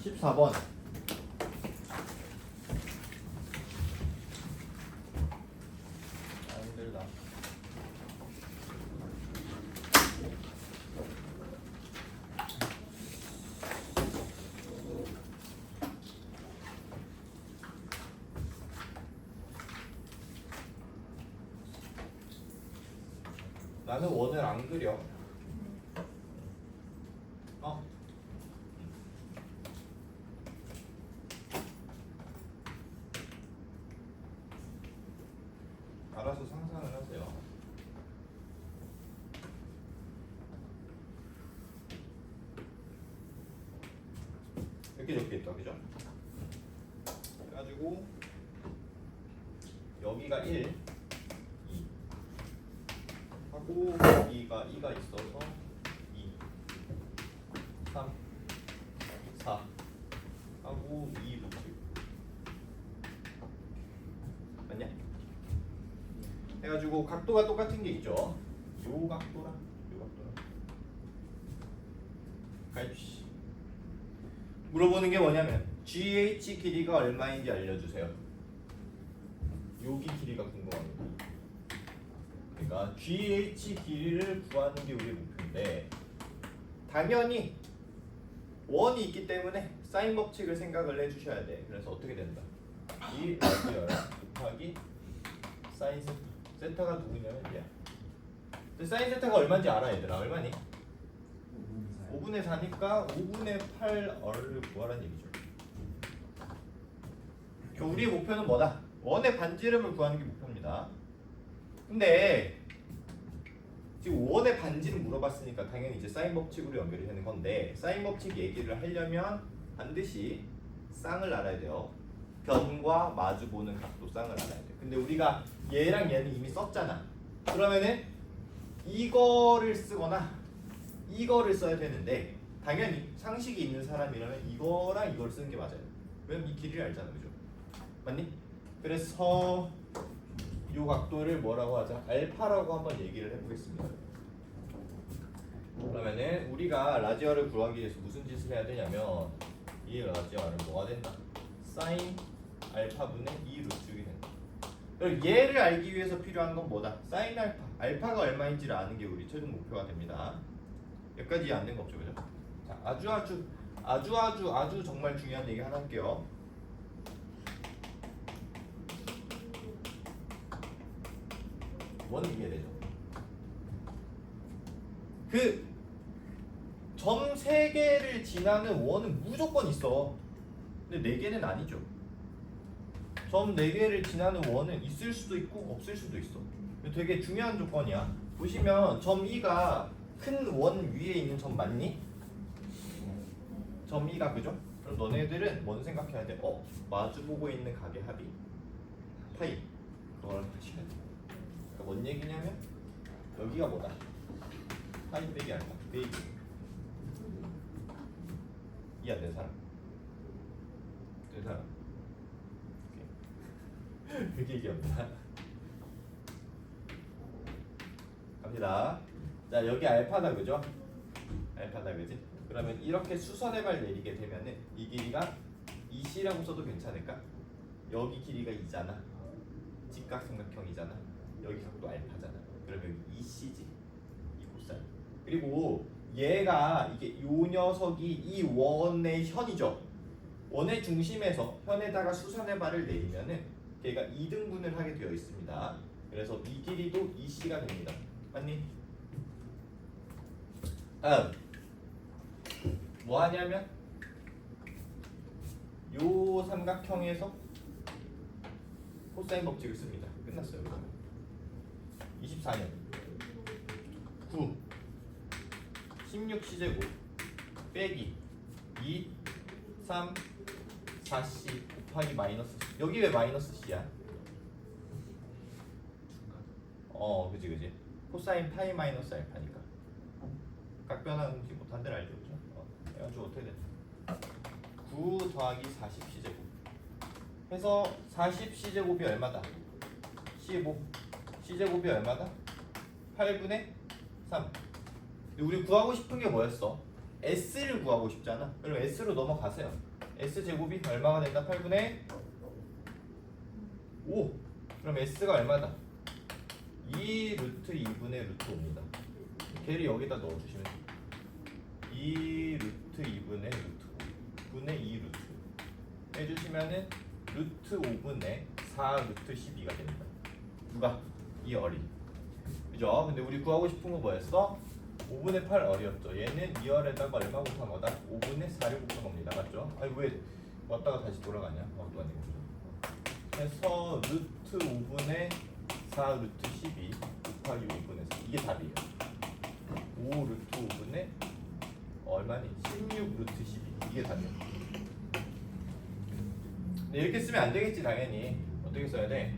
14번. 힘들다. 나는 원을 안 그려. 알아서 상상을 하세요. 이렇게 적혀있다, 그죠? 그래가지고 여기가 1, 2 하고 여기가 2가 있어서 2, 3, 4 하고 2 붙이고 맞냐? 해가지고 각도가 똑같은 게 있죠. 요 각도랑 가입시. 물어보는 게 뭐냐면 GH 길이가 얼마인지 알려주세요. 여기 길이가 궁금합니다. 그러니까 GH 길이를 구하는 게 우리의 목표인데 당연히 원이 있기 때문에 사인 법칙을 생각을 해주셔야 돼. 그래서 어떻게 된다? 이 라디얼 곱하기 사인 세타. 세타가 누구냐면 얘야. 근데 사인 세타가 얼마인지 알아 얘들아. 얼마니? 5분의 4니까 5분의 8r을 구하라는 얘기죠. 우리의 목표는 뭐다? 원의 반지름을 구하는 게 목표입니다. 근데 지금 원의 반지름 물어봤으니까 당연히 이제 사인 법칙으로 연결이 되는 건데 사인 법칙 얘기를 하려면 반드시 쌍을 알아야 돼요. 변과 마주보는 각도 쌍을 알아야 돼. 근데 우리가 얘랑 얘는 이미 썼잖아. 그러면은 이거를 쓰거나 이거를 써야 되는데 당연히 상식이 있는 사람이라면 이거랑 이걸 쓰는 게 맞아요. 왜냐면 이 길이를 알잖아, 그죠? 맞니? 그래서 이 각도를 뭐라고 하자? 알파라고 한번 얘기를 해보겠습니다. 그러면은 우리가 라지얼을 구하기 위해서 무슨 짓을 해야 되냐면 이 라지얼은 뭐가 된다? 사인 알파분의 2 루축이 된다. 그럼 얘를 알기 위해서 필요한 건 뭐다? 사인 알파. 알파가 얼마인지를 아는 게 우리 최종 목표가 됩니다. 여기까지 안 된 거 없죠, 그죠? 자, 아주 정말 중요한 얘기 하나 할게요. 원은 이해되죠? 그 점 3개를 지나는 원은 무조건 있어. 근데 4개는 아니죠. 점 4개를 지나는 원은 있을 수도 있고 없을 수도 있어. 되게 중요한 조건이야. 보시면 점 2가 큰 원 위에 있는 점 맞니? 점 2가 그죠? 그럼 너네들은 뭔 생각해야 돼? 마주보고 있는 각의 합이 파이. 그걸 하셔야 돼. 그러니까 뭔 얘기냐면 여기가 뭐다? 파이 빼기 알파 빼기. 이해 안 되는 사람? 되는 사람? 그게 기억나. 갑니다. 자, 여기 알파다, 그죠? 알파다, 그지? 그러면 이렇게 수선의 발 내리게 되면은 이 길이가 2c라고 써도 괜찮을까? 여기 길이가 2잖아. 직각삼각형이잖아. 여기 각도 알파잖아. 그러면 여기 2c지. 이 코사인. 그리고 얘가 이게 요 녀석이 이 원의 현이죠. 원의 중심에서 현에다가 수선의 발을 내리면은 걔가 2등분을 하게 되어 있습니다. 그래서 이 길이도 2c가 됩니다. 맞니? 뭐 하냐면 요 삼각형에서 코사인 법칙을 씁니다. 끝났어요. 24년 9 16c제곱 빼기 2 3 4c 곱하기 마이너스 c. 여기 왜 마이너스 c야? 그지 코사인 파이 마이너스 알파니까 각변하는지 못한 데를 알죠, 그죠? 그래가지고 어떻게 됐다? 9 더하기 40c제곱 해서 40c제곱이 얼마다? 15 c제곱이 얼마다? 8분의 3. 우리 구하고 싶은 게 뭐였어? s를 구하고 싶잖아. 그럼 s로 넘어가세요. S제곱이 얼마가 된다? 8분의 5. 그럼 S가 얼마다? 2 루트 2분의 루트 5입니다. 걔를 여기다 넣어주시면 돼요. 2 루트 2분의 루트 5 분의 2 루트 해주시면은 루트 5분의 4 루트 12가 됩니다. 누가? 이 어리. 그죠? 근데 우리 구하고 싶은 거 뭐였어? 5분의 8 어리였죠. 얘는 2열에다가 얼마 곱한 거다? 5분의 4를 곱한 겁니다. 맞죠? 아니 왜 왔다가 다시 돌아가냐? 또 아니고. 해서 루트 5분의 4 루트 12 곱하기 5분의 4 이게 답이에요. 5 루트 5분의 얼마니? 16 루트 12 이게 답이에요. 근데 이렇게 쓰면 안 되겠지 당연히. 어떻게 써야 돼?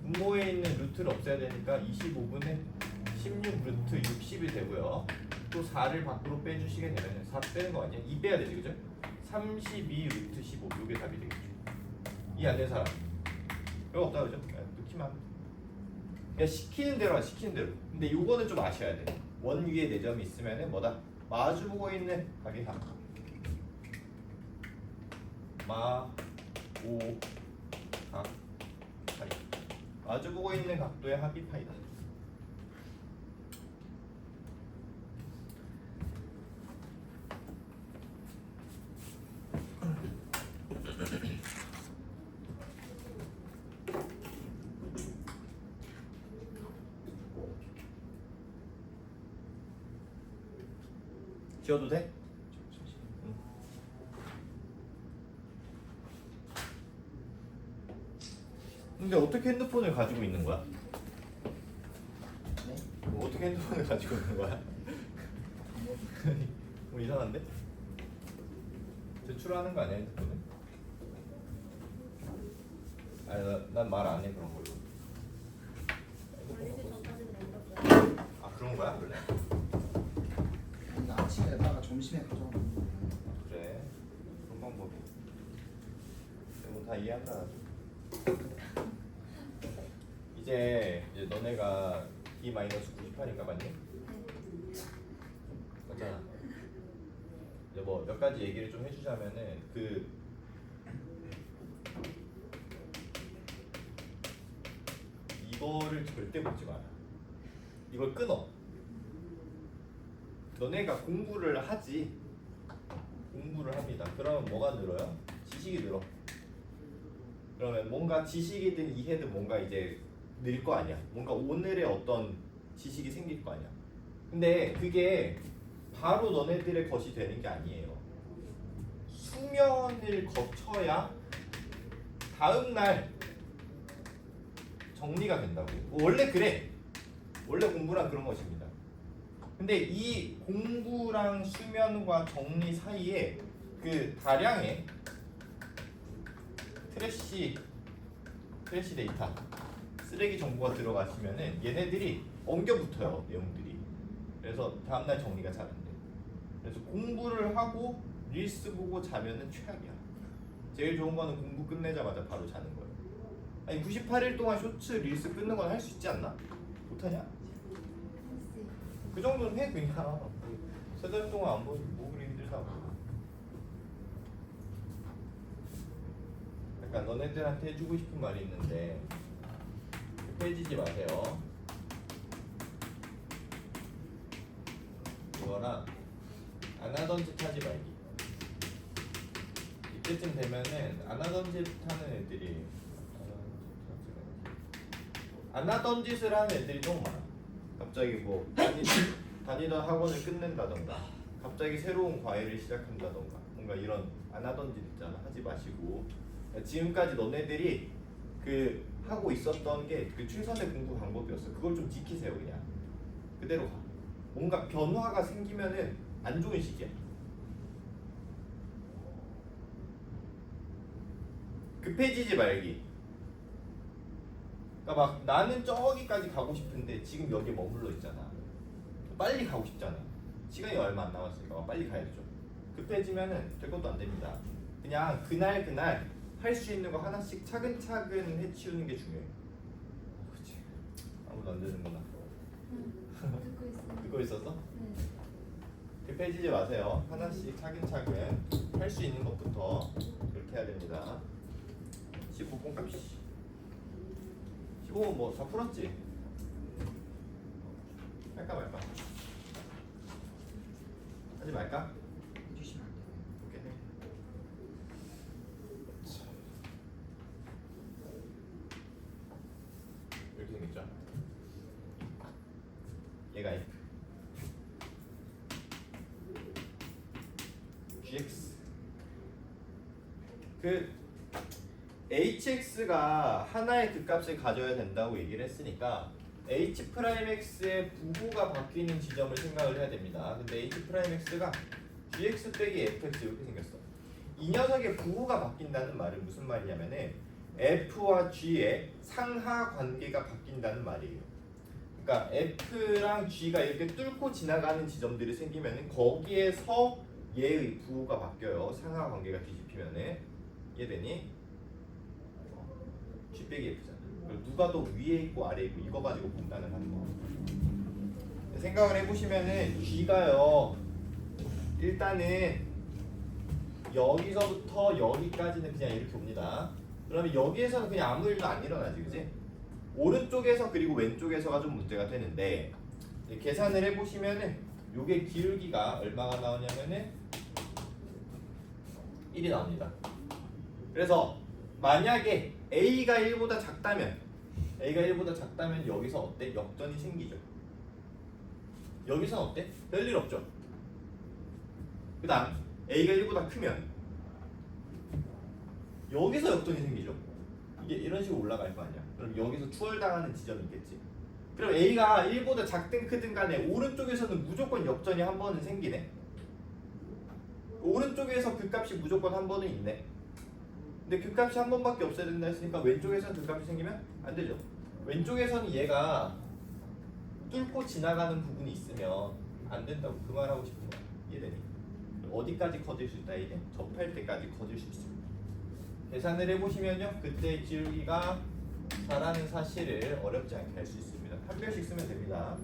분모에 있는 루트를 없애야 되니까 25분의 16 루트 60이 되고요. 또 4를 밖으로 빼주시게 되면 4 빼는 거 아니야? 2 빼야 되지 그죠? 32 루트 15 이게 답이 되겠죠. 이해 안 되는 사람? 이거 없다 그죠? 넣기만. 그냥 시키는 대로 시키는 대로. 근데 요거는 좀 아셔야 돼. 원 위에 4점이 있으면은 뭐다? 마주보고 있는 각의 합. 마, 오, 각, 파이. 마주보고 있는 각도의 합이 파이다. 지워도 돼? 근데 어떻게 핸드폰을 가지고 있는 거야? 뭐 어떻게 핸드폰을 가지고 있는 거야? 뭐 이상한데? 제출하는 거 아니야 핸드폰을? 아니 난 말 안 해 그런 걸로. 걸리기 전까지는 안 떴어요. 아 그런 거야 원래? 아침에 다가 점심에 가져가는 거. 그래 그런 방법이. 뭐 다 이해한다. 이제 너네가 D-98인가 맞니? 맞잖아. 이제 뭐 몇 가지 얘기를 좀 해주자면은 이거를 절대 보지 마라. 이걸 끊어. 너네가 공부를 하지. 공부를 합니다. 그러면 뭐가 늘어요? 지식이 늘어. 그러면 뭔가 지식이든 이해든 뭔가 이제 늘 거 아니야. 뭔가 오늘의 어떤 지식이 생길 거 아니야. 근데 그게 바로 너네들의 것이 되는 게 아니에요. 수면을 거쳐야 다음 날 정리가 된다고. 원래 그래. 원래 공부란 그런 것입니다. 근데 이 공부랑 수면과 정리 사이에 그 다량의 트래시 데이터, 쓰레기 정보가 들어가시면은 얘네들이 엉겨붙어요, 내용들이. 그래서 다음날 정리가 잘 안 돼. 그래서 공부를 하고 릴스 보고 자면은 최악이야. 제일 좋은 거는 공부 끝내자마자 바로 자는 거예요. 아니 98일 동안 쇼츠 릴스 끊는 건 할 수 있지 않나? 못하냐? 그 정도는 해 그냥. 3달 동안 안 보면 뭐 그리 힘들다고. 약간 너네들한테 해주고 싶은 말이 있는데 빼지지 마세요. 이거랑 안 하던 짓 하지 말기. 이때쯤 되면은 안 하던 짓 하는 애들이 안 하던 짓을 하는 애들이 너무 많아. 갑자기 뭐 다니던 학원을 끝낸다던가 갑자기 새로운 과외를 시작한다던가 뭔가 이런 안 하던 짓 있잖아. 하지 마시고 지금까지 너네들이 그 하고 있었던 게 그 최선의 공부 방법이었어. 그걸 좀 지키세요. 그냥 그대로 가. 뭔가 변화가 생기면은 안 좋은 시기야. 급해지지 말기. 그러니까 막 나는 저기까지 가고 싶은데 지금 여기 머물러 있잖아. 빨리 가고 싶잖아. 시간이 얼마 안 남았으니까 빨리 가야 되죠. 급해지면은 될 것도 안 됩니다. 그냥 그날 할 수 있는 거 하나씩 차근차근 해치우는 게 중요해. 그렇지. 아무도 안 되는구나. 듣고 있어요. 듣고 있었어? 네. 급해지지 마세요. 하나씩 차근차근 할 수 있는 것부터 그렇게 해야 됩니다. 15번 값이 15번 뭐 다 풀었지? 할까 말까? 하지 말까? 해주시면 안 돼요. 오케이. 이렇게 생겼죠? 얘가 F GX 그 HX가 하나의 극값을 가져야 된다고 얘기를 했으니까 H'X의 부호가 바뀌는 지점을 생각을 해야 됩니다. 근데 H'X가 GX 빼기 FX 이렇게 생겼어. 이 녀석의 부호가 바뀐다는 말은 무슨 말이냐면은 F와 G의 상하 관계가 바뀐다는 말이에요. 그러니까 F랑 G가 이렇게 뚫고 지나가는 지점들이 생기면은 거기에서 얘의 부호가 바뀌어요. 상하 관계가 뒤집히면은 이해되니? G 빼기 F잖아. 그리고 누가 더 위에 있고 아래에 있고 이거 가지고 분단을 하는 거. 생각을 해보시면은 G가요. 일단은 여기서부터 여기까지는 그냥 이렇게 옵니다. 그러면 여기에서는 그냥 아무 일도 안 일어나지, 그지? 오른쪽에서 그리고 왼쪽에서가 좀 문제가 되는데 계산을 해보시면은 요게 기울기가 얼마가 나오냐면은 1이 나옵니다. 그래서 만약에 A가 1보다 작다면 여기서 어때? 역전이 생기죠. 여기서 어때? 별일 없죠. 그 다음 A가 1보다 크면 여기서 역전이 생기죠. 이게 이런 식으로 올라갈 거 아니야. 그럼 여기서 추월당하는 지점이 있겠지. 그럼 A가 1보다 작든 크든 간에 오른쪽에서는 무조건 역전이 한 번은 생기네. 오른쪽에서 그 값이 무조건 한 번은 있네. 근데 그 값이 한 번밖에 없어야 된다 했으니까 왼쪽에서는 그 값이 생기면 안 되죠. 왼쪽에서는 얘가 뚫고 지나가는 부분이 있으면 안 된다고 그 말하고 싶은 거야. 이해되니? 어디까지 커질 수 있다 이게 접할 때까지 커질 수 있습니다. 계산을 해보시면요, 그때 기울기가 4라는 사실을 어렵지 않게 할 수 있습니다. 한 별씩 쓰면 됩니다.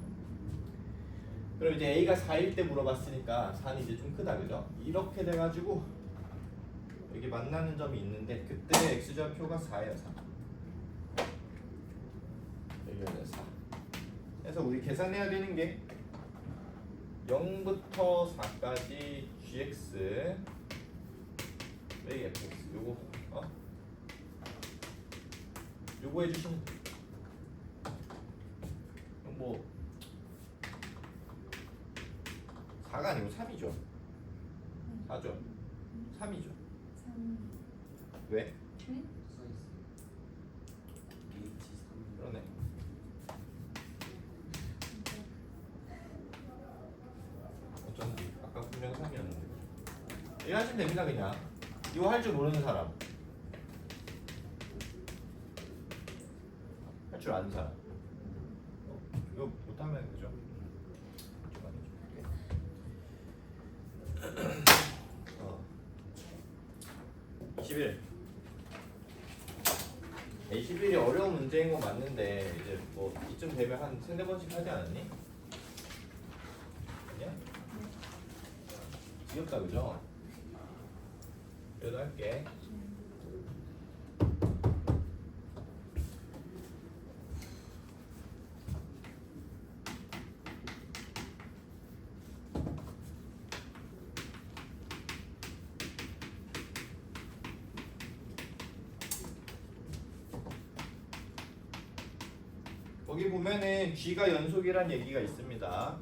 그럼 이제 A가 4일 때 물어봤으니까 4는 이제 좀 크다, 그죠? 이렇게 돼가지고 여기 만나는 점이 있는데 그때 x좌표가 4예요, 4. 여기는 4. 그래서 우리 계산해야 되는 게 0부터 4까지 gx 빼기 fx 요거 해주시면 돼요. 뭐 4가 아니고 3이죠. 4죠. 3이죠. 3. 왜? 네? 그러네. 어쩐지 아까 분명 3이었는데. 이거 하시면 됩니다. 그냥 이거 할 줄 모르는 사람, 할 줄 아는 사람. 이거 못하면 그죠? 좀 많이 줄게. 21. 21이 어려운 문제인 건 맞는데 이제 뭐 이쯤 되면 한 3-4번씩 하지 않았니? 아니야? 귀엽다, 그죠? 그래도 할게. 거기 보면은 G가 연속이란 얘기가 있습니다.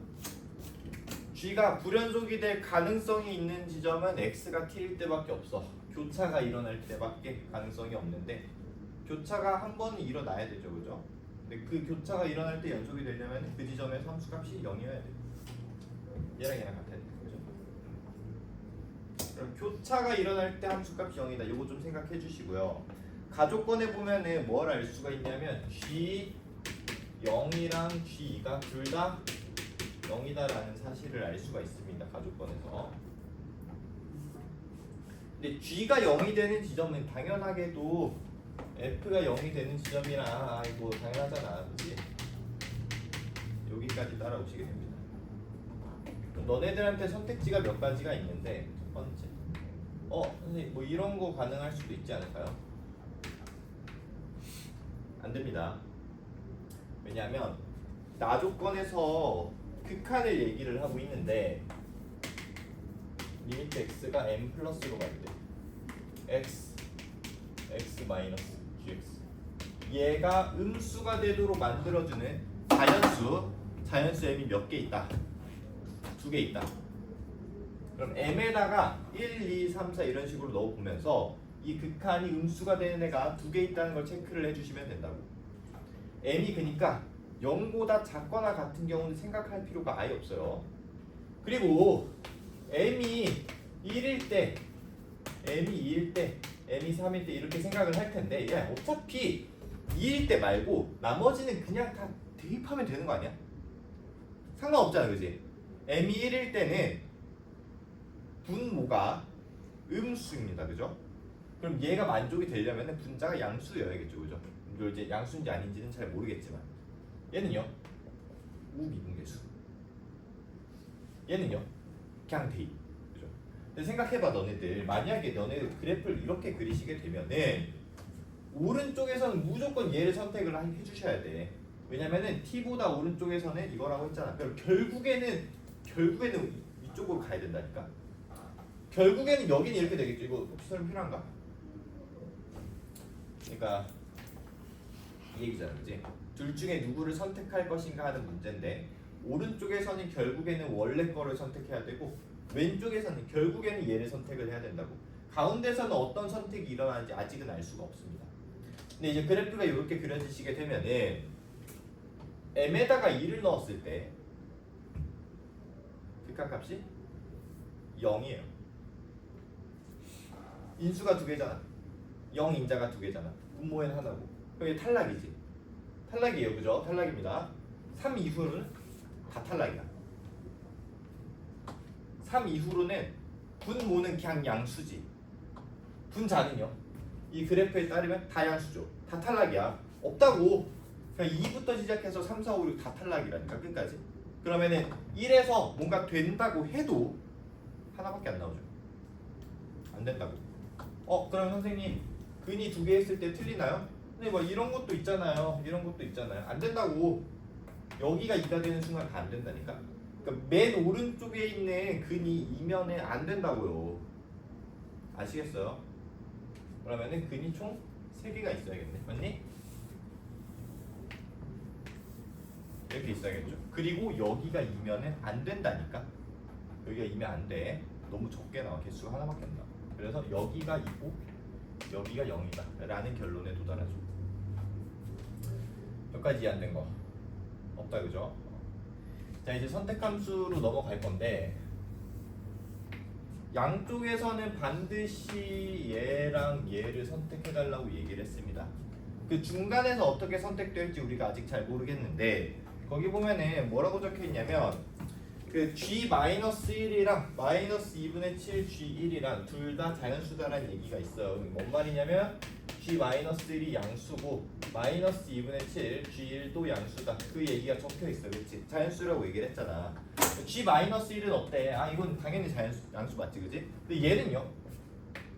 G가 불연속이 될 가능성이 있는 지점은 X가 T일 때밖에 없어. 교차가 일어날 때밖에 가능성이 없는데 교차가 한 번은 일어나야 되죠, 그죠? 근데 그 교차가 일어날 때 연속이 되려면 그 지점에서 함수값이 0이어야 돼. 얘랑 얘랑 같아야 돼, 그죠? 그럼 교차가 일어날 때 함수값이 0이다. 이거 좀 생각해 주시고요. 가족권에 보면은 뭘 알 수가 있냐면 G0이랑 G2가 둘 다 0이다라는 사실을 알 수가 있습니다. 가족권에서. 근데 G가 0이 되는 지점은 당연하게도 F가 0이 되는 지점이라 이거 당연하잖아, 그치? 여기까지 따라오시게 됩니다. 그럼 너네들한테 선택지가 몇 가지가 있는데 첫 번째 선생님 뭐 이런 거 가능할 수도 있지 않을까요? 안 됩니다. 왜냐하면 나 조건에서 극한을 얘기를 하고 있는데 리미트 x가 m 플러스로 갈 때 x 마이너스 gx 얘가 음수가 되도록 만들어주는 자연수 m이 몇 개 있다? 2개 있다. 그럼 m에다가 1, 2, 3, 4 이런 식으로 넣어보면서 이 극한이 음수가 되는 애가 2개 있다는 걸 체크를 해주시면 된다고. m이 그러니까 0보다 작거나 같은 경우는 생각할 필요가 아예 없어요. 그리고 m이 1일 때, m이 2일 때, m이 3일 때 이렇게 생각을 할 텐데 야 어차피 2일 때 말고 나머지는 그냥 다 대입하면 되는 거 아니야? 상관없잖아, 그지? m이 1일 때는 분모가 음수입니다, 그죠? 그럼 얘가 만족이 되려면 분자가 양수여야겠죠, 그죠? 물론 이제 양수인지 아닌지는 잘 모르겠지만 얘는요 우미분계수, 얘는요 그냥 대입, 그죠? 근데 생각해봐, 너네들 만약에 너네들 그래프를 이렇게 그리시게 되면은 오른쪽에서는 무조건 얘를 선택을 해주셔야 돼. 왜냐면은 t보다 오른쪽에서는 이거라고 했잖아. 그럼 결국에는 이쪽으로 가야 된다니까. 결국에는 여기는 이렇게 되겠죠. 이거 혹시 설명 필요한가? 그러니까 이 얘기잖아, 그지? 둘 중에 누구를 선택할 것인가 하는 문제인데 오른쪽에서는 결국에는 원래 거를 선택해야 되고 왼쪽에서는 결국에는 얘를 선택을 해야 된다고. 가운데서는 어떤 선택이 일어나는지 아직은 알 수가 없습니다. 근데 이제 그래프가 이렇게 그려지시게 되면은 m에다가 2를 넣었을 때 극한값이 0이에요. 인수가 2개잖아. 0 인자가 2개잖아. 분모에는 하나고. 그럼 이게 탈락이지. 탈락이에요, 그죠? 탈락입니다. 3 이후로는 다 탈락이야. 3 이후로는 분모는 그냥 양수지. 분자는요? 이 그래프에 따르면 다 양수죠. 다 탈락이야. 없다고. 그냥 2부터 시작해서 3, 4, 5, 6 다 탈락이라니까, 끝까지. 그러면은 1에서 뭔가 된다고 해도 하나밖에 안 나오죠. 안 된다고. 그럼 선생님 근이 2개 했을 때 틀리나요? 근데 뭐 이런 것도 있잖아요. 이런 것도 있잖아요. 안 된다고. 여기가 2가 되는 순간 다 안 된다니까. 그러니까 맨 오른쪽에 있는 근이 이면에 안 된다고요. 아시겠어요? 그러면은 근이 총 3개가 있어야겠네. 맞니? 이렇게 있어야겠죠. 그리고 여기가 이면은 안 된다니까. 여기가 이면 안 돼. 너무 적게 나와. 개수가 하나밖에 안 나와. 그래서 여기가 2고 여기가 0이다 라는 결론에 도달하죠. 여기까지 이해 안 된 거 없다, 그죠? 자, 이제 선택함수로 넘어갈 건데 양쪽에서는 반드시 얘랑 얘를 선택해달라고 얘기를 했습니다. 그 중간에서 어떻게 선택될지 우리가 아직 잘 모르겠는데 거기 보면은 뭐라고 적혀있냐면 그 g-1이랑 마이너스 2분의 7 g1이랑 둘 다 자연수다라는 얘기가 있어요. 뭔 말이냐면 g-1이 양수고 마이너스 2분의 7 g1도 양수다. 그 얘기가 적혀있어, 그치? 자연수라고 얘기를 했잖아. g-1은 어때? 이건 당연히 양수 맞지, 그치? 근데 얘는요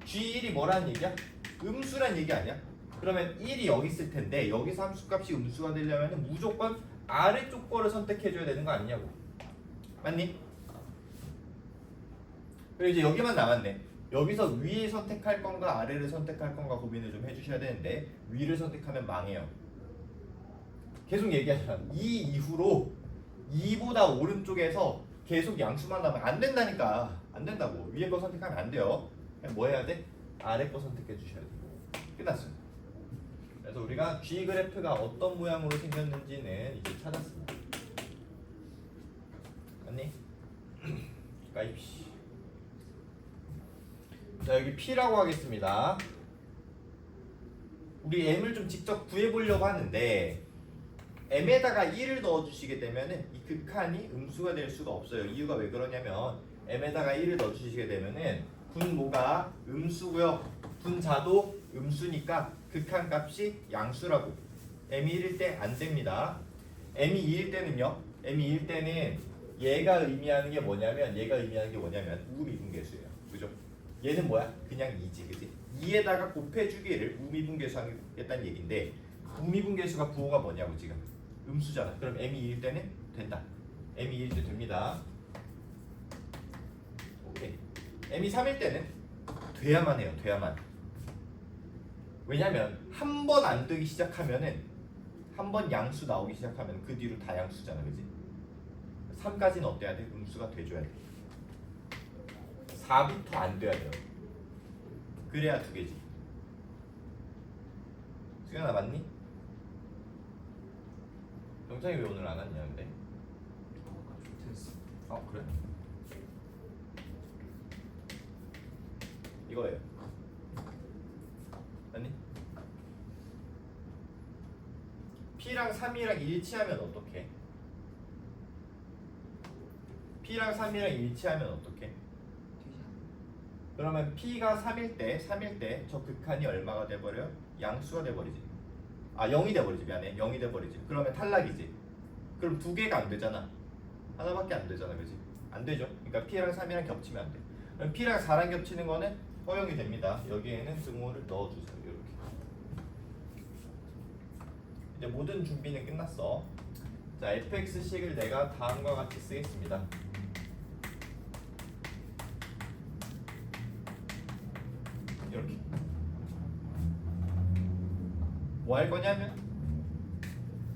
g1이 뭐라는 얘기야? 음수란 얘기 아니야? 그러면 1이 여기 있을 텐데 여기서 함수값이 음수가 되려면 무조건 아래쪽 거를 선택해줘야 되는 거 아니냐고. 맞니? 그리고 이제 여기만 남았네. 여기서 위를 선택할 건가 아래를 선택할 건가 고민을 좀 해주셔야 되는데 위를 선택하면 망해요. 계속 얘기하잖아. 이 이후로 2보다 오른쪽에서 계속 양수만 나면 안 된다니까. 안 된다고. 위에 거 선택하면 안 돼요. 그냥 뭐 해야 돼? 아래 거 선택해 주셔야 돼. 끝났어요. 그래서 우리가 G 그래프가 어떤 모양으로 생겼는지는 이제 찾았습니다. 맞니? 가입시. 자, 여기 P라고 하겠습니다. 우리 M을 좀 직접 구해보려고 하는데 M에다가 1을 넣어주시게 되면은 이 극한이 음수가 될 수가 없어요. 이유가 왜 그러냐면 M에다가 1을 넣어주시게 되면은 분모가 음수고요. 분자도 음수니까 극한 값이 양수라고. M이 1일 때 안 됩니다. M이 2일 때는요. M이 2일 때는 얘가 의미하는 게 뭐냐면 우미분계수예요. 그죠? 얘는 뭐야? 그냥 2지, 그지? 2에다가 곱해주기를 우미분계수하겠다는 얘긴데 우미분계수가 부호가 뭐냐고 지금 음수잖아. 그럼 m이 2일 때는 된다. m이 2일 때 됩니다. 오케이. m이 3일 때는 돼야만 해요. 돼야만. 왜냐면 한 번 안 되기 시작하면은 한 번 양수 나오기 시작하면 그 뒤로 다 양수잖아, 그지? 3까지는 어때야 돼? 음수가 돼줘야 돼. 4부터 안 돼야 돼요. 그래야 2개지. 수연아 맞니? 영상이 왜 오늘 안 왔냐 근데? 됐어. 그래? 이거예요. 아니? P랑 3이랑 일치하면 어떡해? P랑 3이랑 일치하면 어떡해? 되지 그러면 P가 3일 때 저 극한이 얼마가 돼버려요? 양수가 돼버리지. 0이 돼버리지. 미안해. 0이 돼버리지. 그러면 탈락이지. 그럼 2개가 안 되잖아. 하나밖에 안 되잖아. 그지? 안 되죠. 그러니까 P랑 3이랑 겹치면 안 돼. 그럼 P랑 4랑 겹치는 거는 허용이 됩니다. 여기에는 등호를 넣어주세요. 이렇게. 이제 모든 준비는 끝났어. 자, fx식을 내가 다음과 같이 쓰겠습니다. 이렇게. 뭐 할 거냐면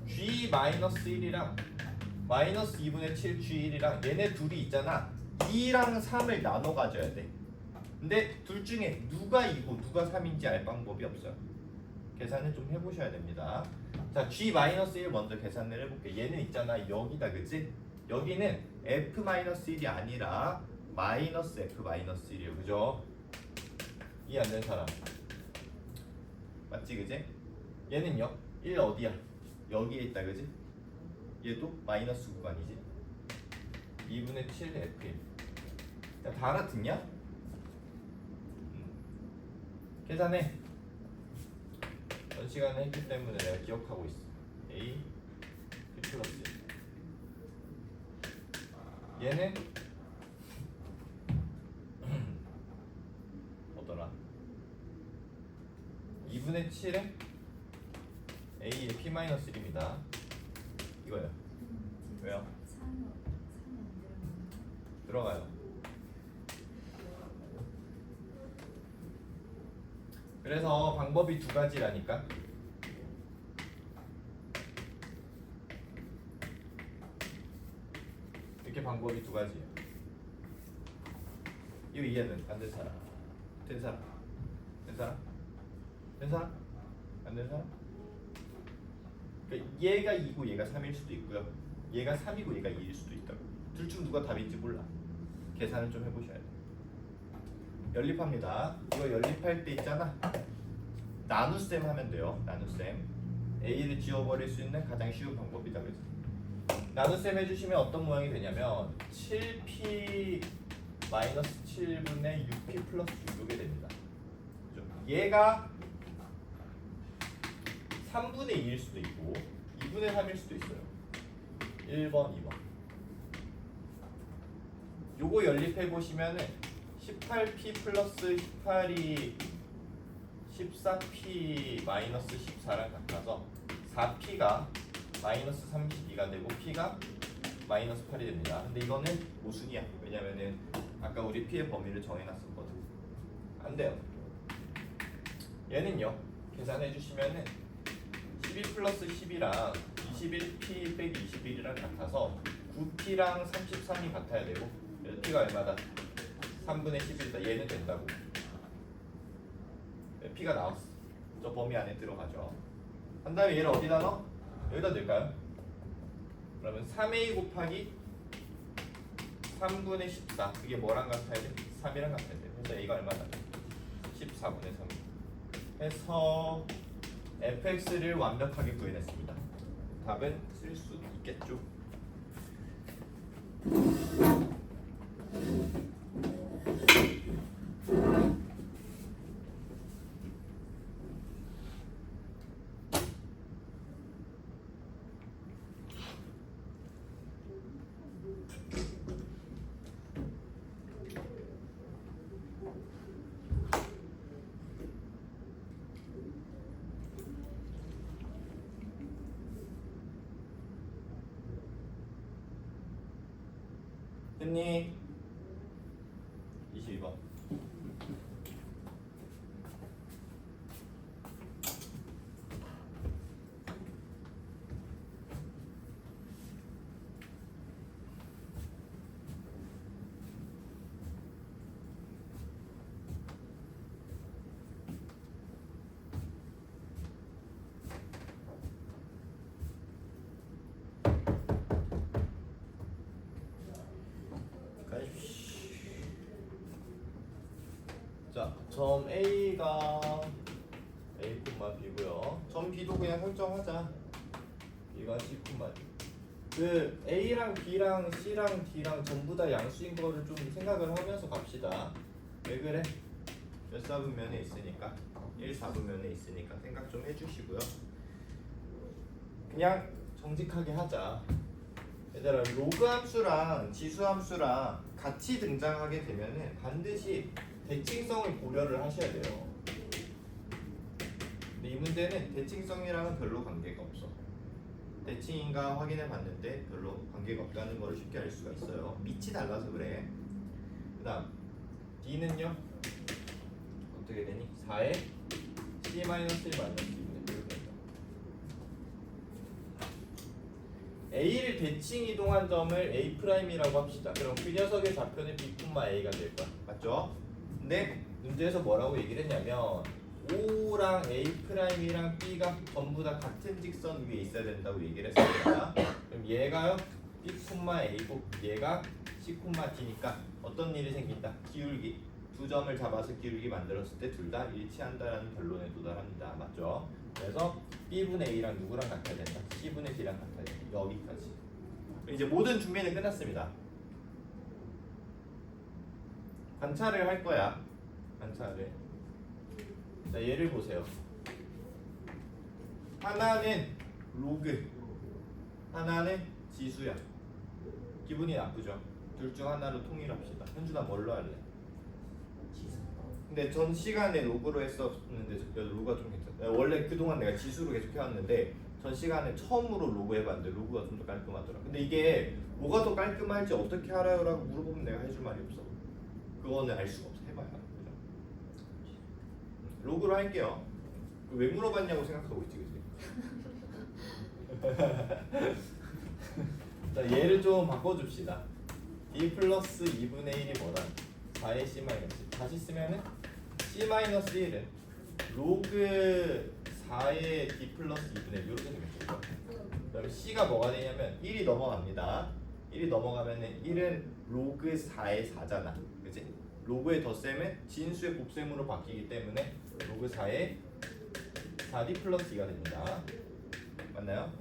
g-1이랑 마이너스 2분의 7 g1이랑 얘네 둘이 있잖아. 2랑 3을 나눠 가져야 돼. 근데 둘 중에 누가 2고 누가 3인지 알 방법이 없어요. 계산을 좀 해보셔야 됩니다. 자, g-1 먼저 계산을 해볼게. 얘는 있잖아 여기다, 그치? 여기는 f-1이 아니라 마이너스 f-1이에요. 그죠? 이해 안 되는 사람 맞지, 그지? 얘는요 1 어디야? 여기에 있다, 그지? 얘도 마이너스 구간이지. 2분의 7 f1. 자, 다 알아듣냐? 계산해. 전 시간에 했기 때문에 내가 기억하고 있어. a p 플러스 얘는 뭐더라? 2분의 7에 a의 p-1입니다. 이거예요. 왜요? 3은 안 들어가요. 그래서 방법이 두 가지라니까. 이렇게 방법이 두 가지예요. 이거 이해는 안 된 사람? 된 사람? 된 사람? 된 사람? 안 된 사람? 그러니까 얘가 2고 얘가 3일 수도 있고요. 얘가 3이고 얘가 2일 수도 있다고. 둘 중 누가 답인지 몰라. 계산을 좀 해보셔야 돼요. 연립합니다. 이거 연립할 때 있잖아. 나눗셈 하면 돼요. 나눗셈. A를 지워버릴 수 있는 가장 쉬운 방법이다. 그래서 나눗셈 해주시면 어떤 모양이 되냐면 7p 마이너스 7분의 6p 플러스 6 이렇게 됩니다. 그죠? 얘가 3분의 2일 수도 있고 2분의 3일 수도 있어요. 1번, 2번. 요거 연립해 보시면은 18p 플러스 18이 14p 마이너스 14랑 같아서 4p가 마이너스 32가 되고 p가 마이너스 8이 됩니다. 근데 이거는 모순이야. 왜냐면은 아까 우리 p의 범위를 정해놨었거든. 안 돼요. 얘는요 계산해 주시면은 12 플러스 10이랑 21p 빼기 21이랑 같아서 9p랑 33이 같아야 되고 그래서 p가 얼마다? 3분의 11이다. 얘는 된다고. p가 나왔어. 저 범위 안에 들어가죠. 한 다음에 얘를 어디다 넣어? 여기다 넣을까요? 그러면 3a 곱하기 3분의 14 그게 뭐랑 같아야 돼? 3이랑 같아야 돼. 그래서 a가 얼마다? 14분의 3 해서 fx를 완벽하게 구해냈습니다. 답은 쓸 수 있겠죠? 됐니? 22번. 자, 점 A가 A, B고요. 점 B도 그냥 설정하자. B가 C, B. 그 A랑 B랑 C랑 D랑 전부 다 양수인 거를 좀 생각을 하면서 갑시다. 왜 그래? 몇 사분면에 있으니까 1 사분면에 있으니까 생각 좀 해주시고요. 그냥 정직하게 하자. 얘들아, 로그 함수랑 지수 함수랑 같이 등장하게 되면은 반드시 대칭성을 고려를 하셔야 돼요. 근데 이 문제는 대칭성이랑은 별로 관계가 없어. 대칭인가 확인해 봤는데 별로 관계가 없다는 걸 쉽게 알 수가 있어요. 밑이 달라서 그래. 그 다음 D는요? 어떻게 되니? 4에 C-1 마이너스 2분의 이렇게 된다. A를 대칭 이동한 점을 A'이라고 합시다. 그럼 그 녀석의 좌표는 B,A가 될 거야. 맞죠? 근데 문제에서 뭐라고 얘기를 했냐면 O랑 A'이랑 B가 전부 다 같은 직선 위에 있어야 된다고 얘기를 했습니다. 그럼 얘가요 B,A고 얘가 C,D니까 어떤 일이 생긴다? 기울기. 두 점을 잡아서 기울기 만들었을 때 둘 다 일치한다라는 결론에 도달합니다. 맞죠? 그래서 B분의 A랑 누구랑 같아야 된다? C분의 D랑 같아야 된다. 여기까지. 이제 모든 준비는 끝났습니다. 관찰을 할 거야. 관찰을. 자, 얘를 보세요. 하나는 로그, 하나는 지수야. 기분이 나쁘죠? 둘 중 하나로 통일합시다. 현준아 뭘로 할래? 근데 전 시간에 로그로 했었는데 로그가 좀 괜찮아. 원래 그동안 내가 지수로 계속 해왔는데 전 시간에 처음으로 로그 해봤는데 로그가 좀 더 깔끔하더라. 근데 이게 뭐가 더 깔끔할지 어떻게 알아요? 라고 물어보면 내가 해줄 말이 없어. 그거는 알 수가 없어. 해봐야. 그죠? 로그로 할게요. 왜 물어봤냐고 생각하고 있지, 그치? 자, 얘를 좀 바꿔줍시다. D 플러스 2분의 1이 뭐다? 4의 C 마이너스. 다시 쓰면은 C 마이너스 1은 로그 4의 D 플러스 2분의 1 이렇게 생겼죠. 그다음에 C가 뭐가 되냐면 1이 넘어갑니다. 1이 넘어가면은 1은 로그 4의 4잖아. 그치? 로그의 덧셈은 진수의 곱셈으로 바뀌기 때문에 로그 4의 4D 플러스 2가 됩니다. 맞나요?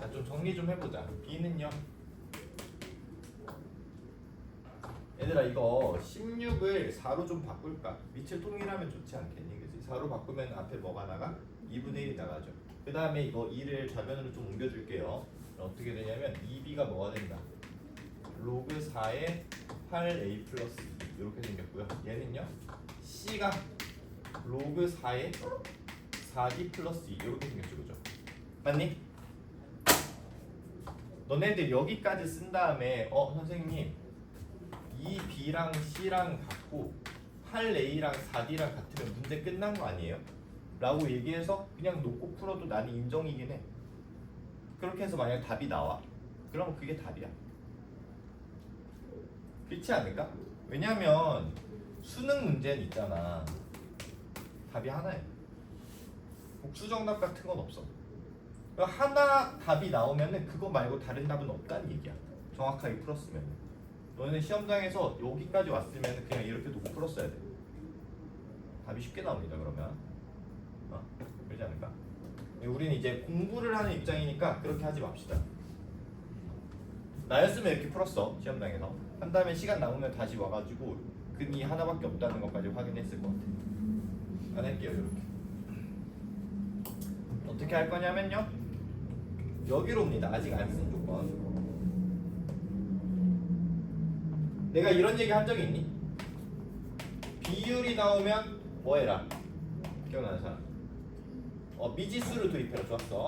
자, 좀 정리 좀 해보자. B는요? 얘들아, 이거 16을 4로 좀 바꿀까? 밑을 통일하면 좋지 않겠니? 그치? 4로 바꾸면 앞에 뭐가 나가? 2분의 1이 나가죠. 그 다음에 이거 2를 좌변으로 좀 옮겨줄게요. 어떻게 되냐면 2B가 뭐가 된다? 로그 4의 8A 플러스 2 이렇게 생겼고요. 얘는요? C가 로그 4의 4D 플러스 2 이렇게 생겼죠. 그죠? 맞니? 너네들 여기까지 쓴 다음에 선생님 이 B랑 C랑 같고 8A랑 4D랑 같으면 문제 끝난 거 아니에요? 라고 얘기해서 그냥 놓고 풀어도 나는 인정이긴 해. 그렇게 해서 만약 답이 나와, 그러면 그게 답이야. 그렇지 않을까? 왜냐면 수능 문제는 있잖아, 답이 하나야. 복수정답 같은 건 없어. 하나 답이 나오면은 그거 말고 다른 답은 없다는 얘기야. 정확하게 풀었으면. 너는 시험장에서 여기까지 왔으면 그냥 이렇게 놓고 풀었어야 돼. 답이 쉽게 나옵니다. 그러면 그러지 않을까? 우리는 이제 공부를 하는 입장이니까 그렇게 하지 맙시다. 나였으면 이렇게 풀었어. 시험장에서 한 다음에 시간 남으면 다시 와가지고 근이 하나밖에 없다는 것까지 확인했을 것 같아. 안 할게요. 이렇게 어떻게 할 거냐면요, 여기로 옵니다. 아직 안 쓴 조건. 내가 이런 얘기 한 적이 있니? 비율이 나오면 뭐 해라? 기억나는 사람? 미지수를 도입해라. 좋았어.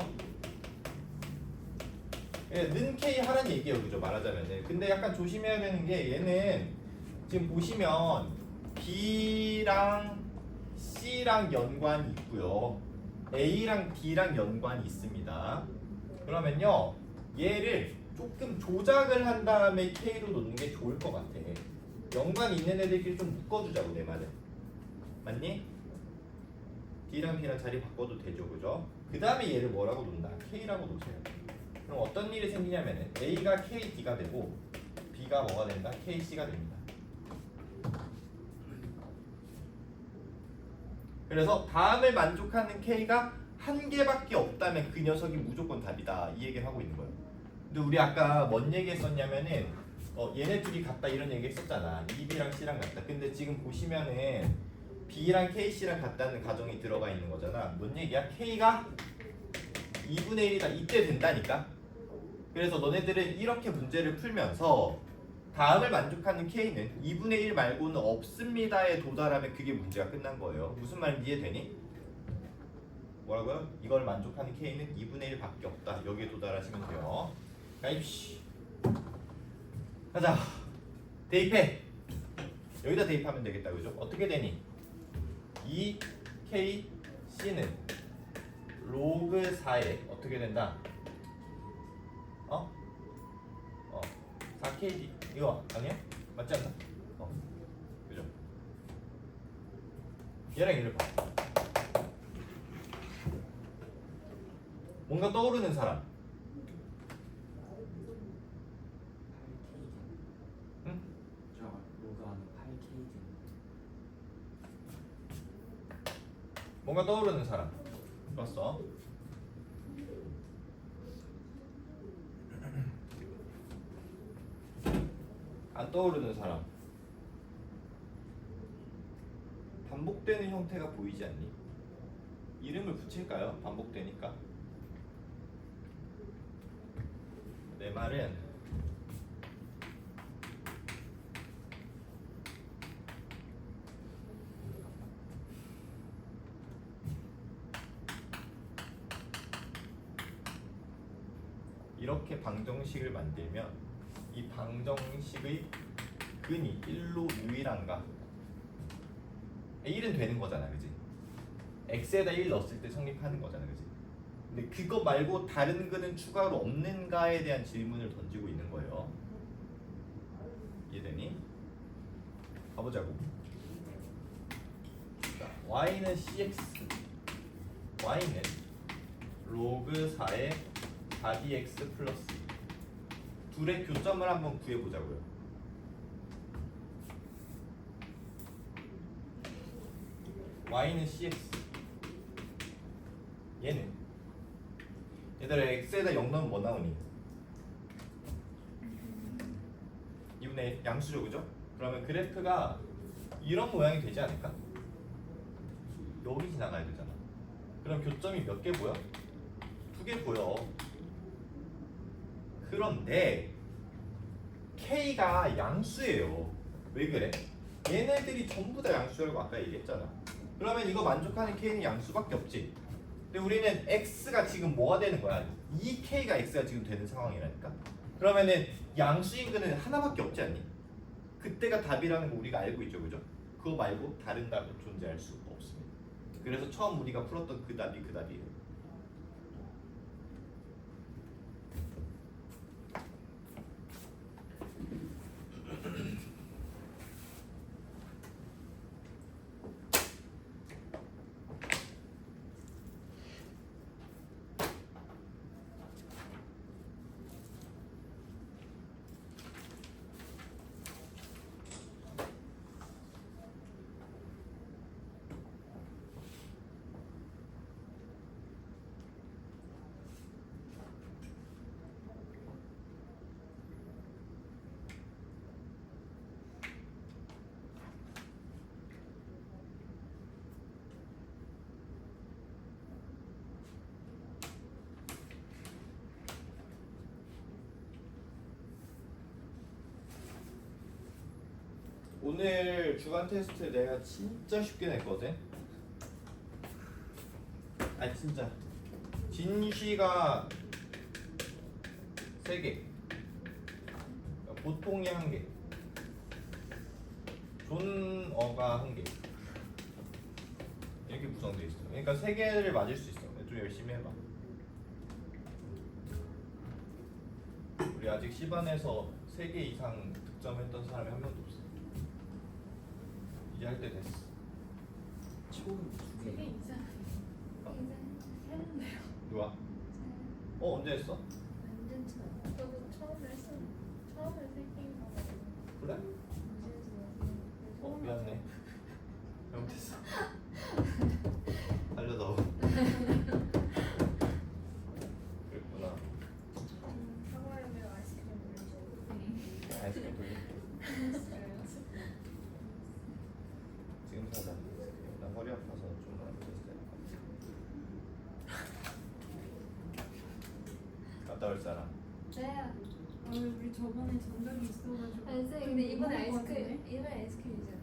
예, 는 K 하라는 얘기예요, 그죠? 말하자면은. 근데 약간 조심해야 되는 게 얘는 지금 보시면 B랑 C랑 연관이 있고요, A랑 D랑 연관이 있습니다. 그러면요, 얘를 조금 조작을 한 다음에 K로 놓는 게 좋을 것 같아. 연관이 있는 애들끼리 좀 묶어주자고, 내 말은. 맞니? D랑 B랑 자리 바꿔도 되죠, 그죠? 그 다음에 얘를 뭐라고 놓는다? K라고 놓으세요. 그럼 어떤 일이 생기냐면은 A가 KD가 되고 B가 뭐가 된다? KC가 됩니다. 그래서 다음을 만족하는 K가 한 개밖에 없다면 그 녀석이 무조건 답이다, 이 얘기를 하고 있는 거예요. 근데 우리 아까 뭔 얘기 했었냐면은 얘네 둘이 같다 이런 얘기 했었잖아. 2B랑 C랑 같다. 근데 지금 보시면은 B랑 KC랑 같다는 가정이 들어가 있는 거잖아. 뭔 얘기야? K가 2분의 1이다 이때 된다니까. 그래서 너네들은 이렇게 문제를 풀면서 다음을 만족하는 K는 2분의 1 말고는 없습니다에 도달하면 그게 문제가 끝난 거예요. 무슨 말인지 이해되니? 뭐라고요? 이걸 만족하는 K는 2분의 1밖에 없다. 여기에 도달하시면 돼요. 가입시. 가자. 대입해. 여기다 대입하면 되겠다, 그죠? 어떻게 되니? 2KC는 로그 4에 어떻게 된다? 4KD 이거 아니야? 맞지 않나? 그죠? 얘랑 얘를 봐. 뭔가 떠오르는 사람. 응? 저 로그하는 8K 뭔가 떠오르는 사람. 좋았어. 안 떠오르는 사람. 반복되는 형태가 보이지 않니? 이름을 붙일까요? 반복되니까. 내 말은 이렇게 방정식을 만들면 이 방정식의 근이 1로 유일한가? 1은 되는 거잖아, 그지? x에다 1 넣었을 때 성립하는 거잖아, 그지? 근데 그거 말고 다른 근은 추가로 없는가에 대한 질문을 던지고 있는 거예요. 이해되니? 가보자고. 자, y는 cx, y는 로그 4의 4dx 플러스 둘의 교점을 한번 구해보자고요. y는 cx, 얘는 얘들아 x에다 0 넣으면 뭐 나오니? 2분의 1 양수죠, 그죠? 그러면 그래프가 이런 모양이 되지 않을까? 여기 지나가야 되잖아. 그럼 교점이 몇 개 보여? 2개 보여. 그런데 K가 양수예요. 왜 그래? 얘네들이 전부 다 양수라고 아까 얘기했잖아. 그러면 이거 만족하는 K는 양수밖에 없지. 근데 우리는 X가 지금 뭐가 되는 거야? 이 K가 X가 지금 되는 상황이라니까. 그러면은 양수인 거는 하나밖에 없지 않니? 그때가 답이라는 거 우리가 알고 있죠, 그죠? 그거 말고 다른 답은 존재할 수 없습니다. 그래서 처음 우리가 풀었던 그 답이 그 답이에요. 오늘 주간 테스트 내가 진짜 쉽게 냈거든. 진짜 진시가 3개. 보통이 1개. 존어가 1개. 이렇게 구성되어 있어. 그러니까 3개를 맞을 수 있어. 좀 열심히 해봐. 우리 아직 10안에서 3개 이상 득점했던 사람이 한 명도 없어. 이제 할 때 됐어. 총 되게 2개. 이상. 이제 했는데요. 누가? 언제 했어? 완전 처음. 저도 처음에 했어요. 처음에 생긴 거. 그래? 미안해. 잘못했어. 알려다오. 그랬구나. 사과하면 아이스크림 올려줘. 아이스크림 돌릴게. 지금 사자. 나 허리 아파서 좀 앉아있어야 될것 같아. 갔다 올 사람. 네. 우리 저번에 전적이 있어가지고. 아니 쌤 근데 이번에 먹을 것 아이스크림 같은데? 이번에 아이스크림이잖아.